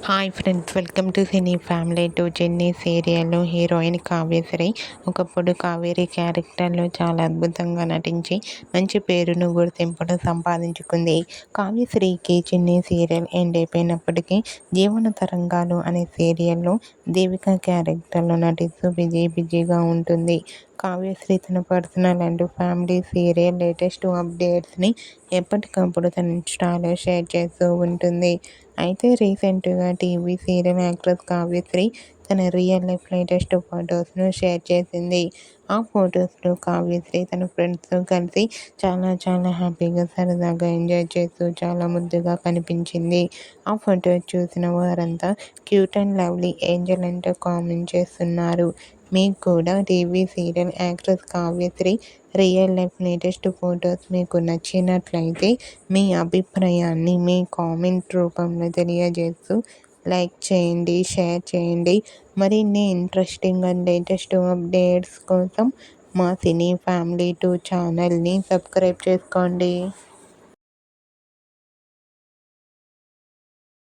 Hi friends, welcome to cine family. To Chennai సీరియల్లో heroine Kavyasri ఒకప్పుడు కావేరి క్యారెక్టర్లో చాలా అద్భుతంగా నటించి మంచి పేరును గుర్తింపును సంపాదించుకుంది. కావ్యశ్రీకి చెన్నై సీరియల్ ఎండ్ అయిపోయినప్పటికీ జీవన తరంగాలు అనే సీరియల్లో దేవిక క్యారెక్టర్లో నటిస్తూ బిజీగా ఉంటుంది. కావ్యశ్రీ తన personal and family serial latest అప్డేట్స్ని ఎప్పటికప్పుడు తన ఇన్స్టాలో షేర్ చేస్తూ ఉంటుంది. అయితే రీసెంట్గా టీవీ సీరియల్ యాక్ట్రెస్ కావ్యశ్రీ తన రియల్ లైఫ్ లేటెస్ట్ ఫొటోస్ను షేర్ చేసింది. ఆ ఫొటోస్లో కావ్యశ్రీ తన ఫ్రెండ్స్తో కలిసి చాలా హ్యాపీగా సరదాగా ఎంజాయ్ చేస్తూ చాలా ముద్దుగా కనిపించింది. ఆ ఫొటోస్ చూసిన వారంతా క్యూట్ అండ్ లవ్లీ ఏంజల్ అంటూ కామెంట్ చేస్తున్నారు. మీకు కూడా TV serial actress Kavyasri real life latest photos మీకు నచ్చినట్లయితే మీ అభిప్రాయాన్ని మీ కామెంట్ రూపంలో తెలియజేస్తూ లైక్ చేయండి, షేర్ చేయండి. మరిన్ని ఇంట్రెస్టింగ్ అండ్ లేటెస్ట్ అప్డేట్స్ కోసం మా సినీ ఫ్యామిలీ 2 ఛానల్ని సబ్స్క్రైబ్ చేసుకోండి.